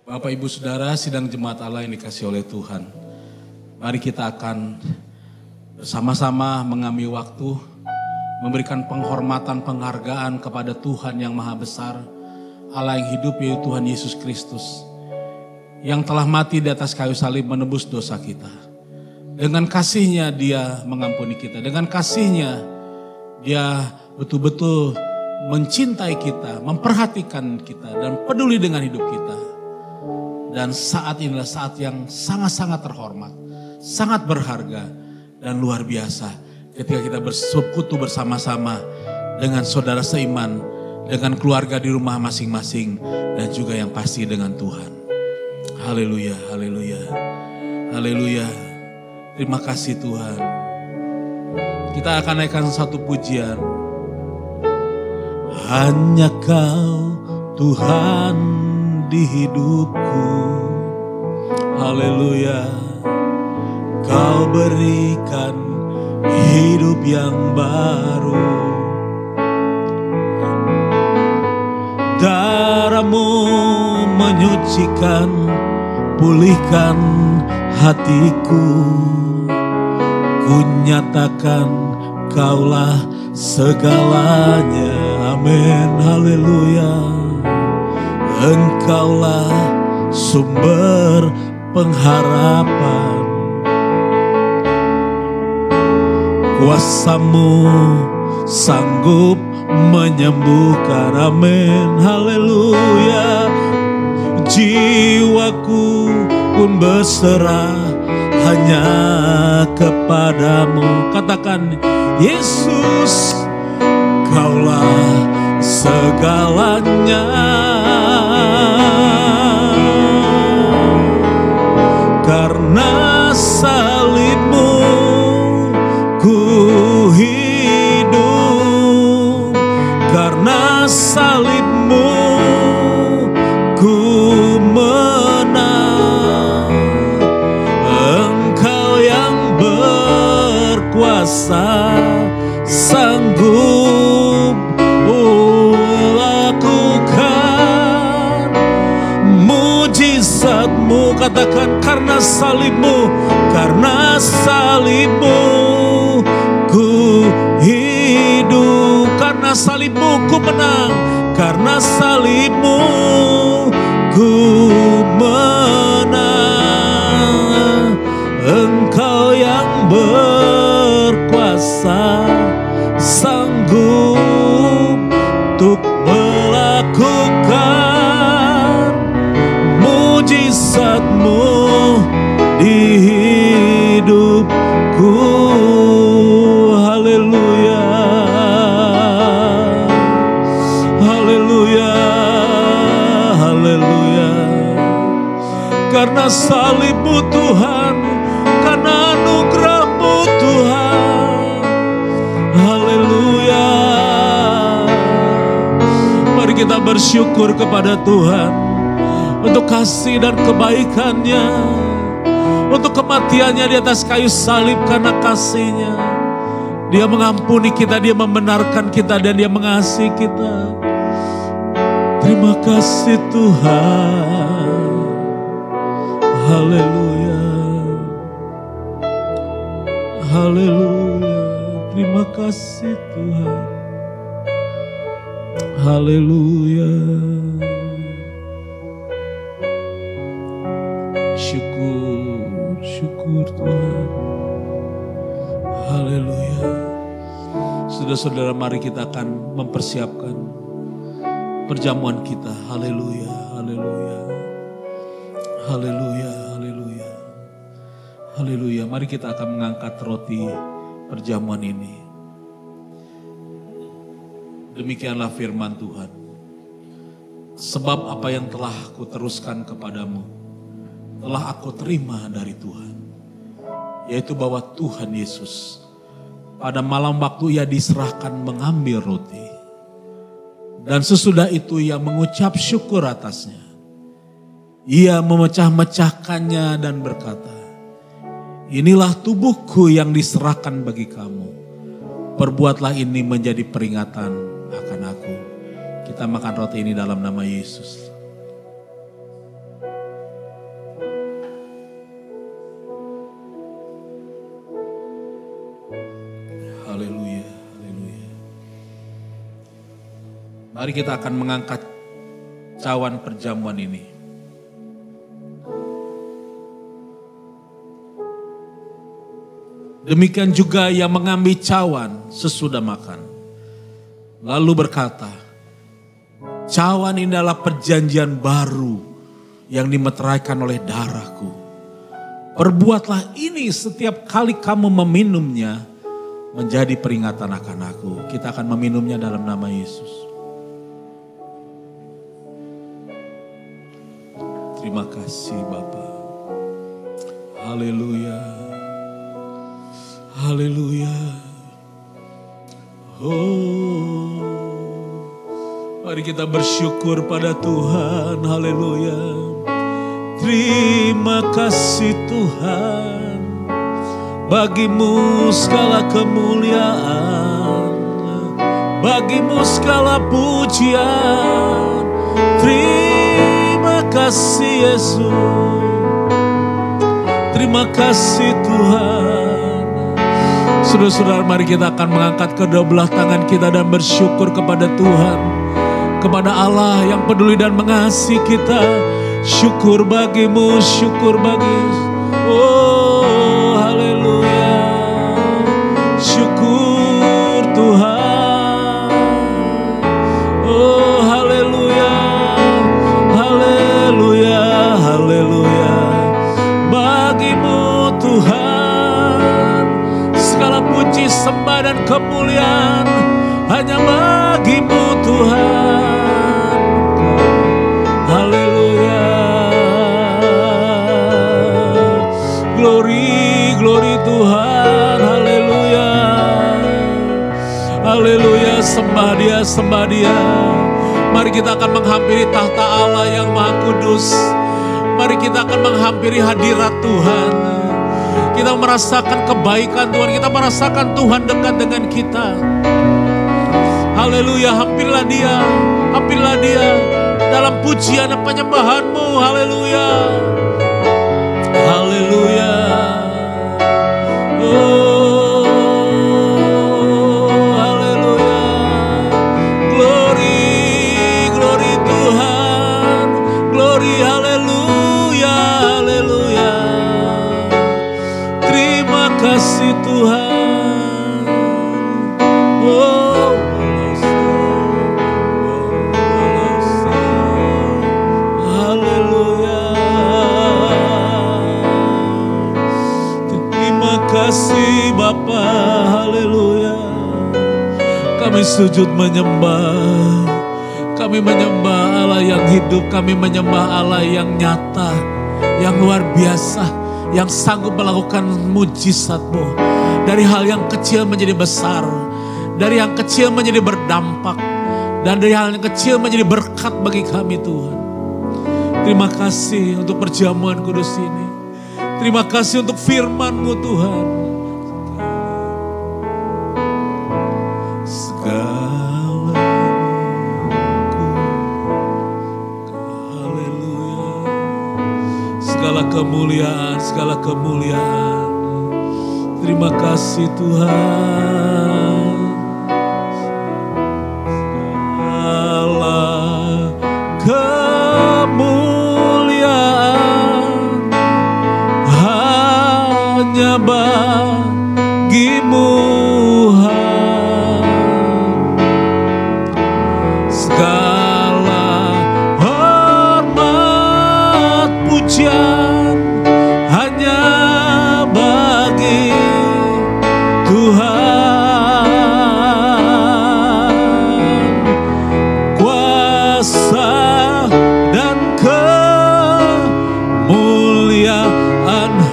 Bapak Ibu Saudara, sidang jemaat Allah yang dikasihi oleh Tuhan. Mari kita akan bersama-sama mengambil waktu memberikan penghormatan, penghargaan kepada Tuhan yang Maha Besar, Allah yang hidup, yaitu Tuhan Yesus Kristus, yang telah mati di atas kayu salib menebus dosa kita. Dengan kasih-Nya Dia mengampuni kita. Dengan kasih-Nya Dia betul-betul mencintai kita, memperhatikan kita, dan peduli dengan hidup kita. Dan saat inilah saat yang sangat-sangat terhormat, sangat berharga dan luar biasa ketika kita bersekutu bersama-sama dengan saudara seiman, dengan keluarga di rumah masing-masing, dan juga yang pasti dengan Tuhan. Haleluya, haleluya, haleluya. Terima kasih Tuhan. Kita akan naikkan satu pujian. Hanya Kau Tuhan di hidupku. Haleluya. Kau berikan hidup yang baru. Darah-Mu menyucikan, pulihkan hatiku. Ku nyatakan Kaulah segalanya. Amin, haleluya. Engkaulah sumber pengharapan. Kuasa-Mu sanggup menyembuhkan. Amin, haleluya. Jiwaku pun berserah hanya kepadamu. Katakan, Yesus, Kaulah segalanya. Karena salib-Mu ku hidup, karena salib-Mu ku menang. Engkau yang berkuasa, sanggup lakukan mujizat-Mu. Katakan, karena salib-Mu, karena salib-Mu ku hidup, karena salib-Mu ku menang, karena salib-Mu ku menang. Engkau yang berkuasa, sanggup untuk melakukan mujizat-Mu di hidupku. Haleluya, haleluya, haleluya. Karena salib-Mu Tuhan, karena anugerah-Mu Tuhan. Haleluya. Mari kita bersyukur kepada Tuhan untuk kasih dan kebaikan-Nya, untuk kematian-Nya di atas kayu salib. Karena kasih-Nya, Dia mengampuni kita, Dia membenarkan kita, dan Dia mengasihi kita. Terima kasih Tuhan. Haleluya, haleluya. Terima kasih Tuhan. Haleluya. Syukur, syukur Tuhan. Haleluya. Saudara-saudara, mari kita akan mempersiapkan perjamuan kita. Haleluya, haleluya. Haleluya, haleluya. Haleluya. Mari kita akan mengangkat roti perjamuan ini. Demikianlah firman Tuhan. Sebab apa yang telah aku teruskan kepadamu, telah aku terima dari Tuhan. Yaitu bahwa Tuhan Yesus pada malam waktu Ia diserahkan mengambil roti. Dan sesudah itu Ia mengucap syukur atasnya. Ia memecah-mecahkannya dan berkata, inilah tubuhku yang diserahkan bagi kamu. Perbuatlah ini menjadi peringatan akan aku. Kita makan roti ini dalam nama Yesus. Haleluya, haleluya. Mari kita akan mengangkat cawan perjamuan ini. Demikian juga Ia mengambil cawan sesudah makan. Lalu berkata, cawan ini adalah perjanjian baru yang dimeteraikan oleh darahku. Perbuatlah ini setiap kali kamu meminumnya menjadi peringatan akan aku. Kita akan meminumnya dalam nama Yesus. Terima kasih Bapa. Haleluya. Haleluya. Oh, mari kita bersyukur pada Tuhan. Haleluya. Terima kasih Tuhan. Bagimu segala kemuliaan, bagimu segala pujian. Terima kasih Yesus, terima kasih Tuhan. Saudara-saudara, mari kita akan mengangkat kedua belah tangan kita dan bersyukur kepada Tuhan, kepada Allah yang peduli dan mengasihi kita. Syukur bagimu, syukur bagi. Oh, haleluya. Syukur Tuhan. Oh, haleluya. Haleluya, haleluya. Bagimu Tuhan, segala puji, sembah dan kemuliaan hanya bagimu Tuhan. Haleluya. Glory, glory Tuhan. Haleluya. Haleluya, sembah Dia, sembah Dia. Mari kita akan menghampiri tahta Allah yang Maha Kudus. Mari kita akan menghampiri hadirat Tuhan. Kita merasakan kebaikan Tuhan, kita merasakan Tuhan dekat dengan kita. Haleluya, hampirilah Dia, hampirilah Dia dalam pujian dan penyembahanmu. Haleluya. Haleluya. Oh, haleluya. Glory, glory Tuhan. Glory, haleluya, haleluya. Terima kasih Tuhan. Oh, kasih Bapa, haleluya. Kami sujud menyembah, kami menyembah Allah yang hidup, kami menyembah Allah yang nyata, yang luar biasa, yang sanggup melakukan mujizat-Mu. Dari hal yang kecil menjadi besar, dari yang kecil menjadi berdampak, dan dari hal yang kecil menjadi berkat bagi kami Tuhan. Terima kasih untuk perjamuan kudus ini. Terima kasih untuk firman-Mu Tuhan. Segala kemuliaan, segala kemuliaan. Terima kasih Tuhan. Segala kemuliaan hanya bagimu, segala hormat pujian hanya bagi Tuhan. Kuasa dan kemuliaan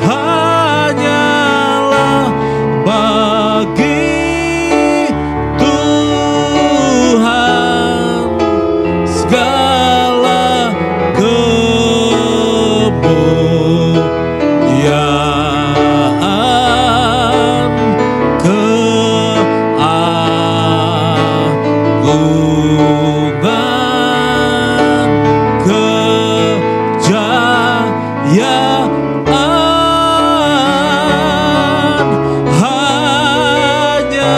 hanyalah bagi Tuhan. Segala kemuliaan, keagungan, kejayaan hanya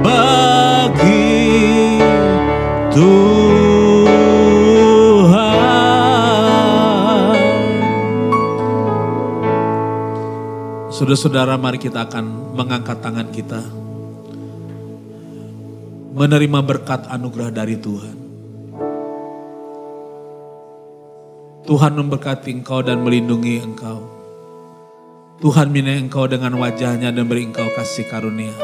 bagi Tuhan. Saudara-saudara, mari kita akan mengangkat tangan kita, menerima berkat anugerah dari Tuhan. Tuhan memberkati engkau dan melindungi engkau. Tuhan menyinai engkau dengan wajahnya dan beri engkau kasih karunia.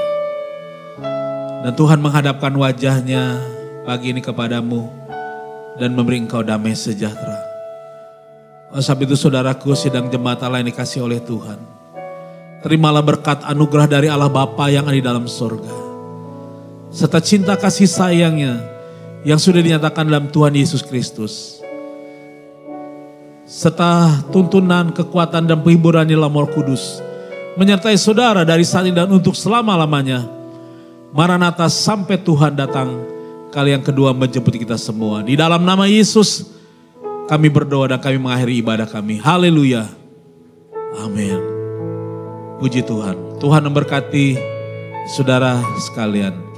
Dan Tuhan menghadapkan wajahnya pagi ini kepadamu dan memberi engkau damai sejahtera. Oleh sebab itu saudaraku, sidang jemaat Allah yang dikasihi oleh Tuhan, terimalah berkat anugerah dari Allah Bapa yang ada di dalam surga, serta cinta kasih sayangnya yang sudah dinyatakan dalam Tuhan Yesus Kristus, serta tuntunan, kekuatan dan penghiburan di dalam Roh Kudus menyertai saudara dari saat ini dan untuk selama-lamanya. Maranatha, sampai Tuhan datang kali yang kedua menjemput kita semua. Di dalam nama Yesus kami berdoa dan kami mengakhiri ibadah kami. Haleluya. Amin. Puji Tuhan. Tuhan memberkati saudara sekalian.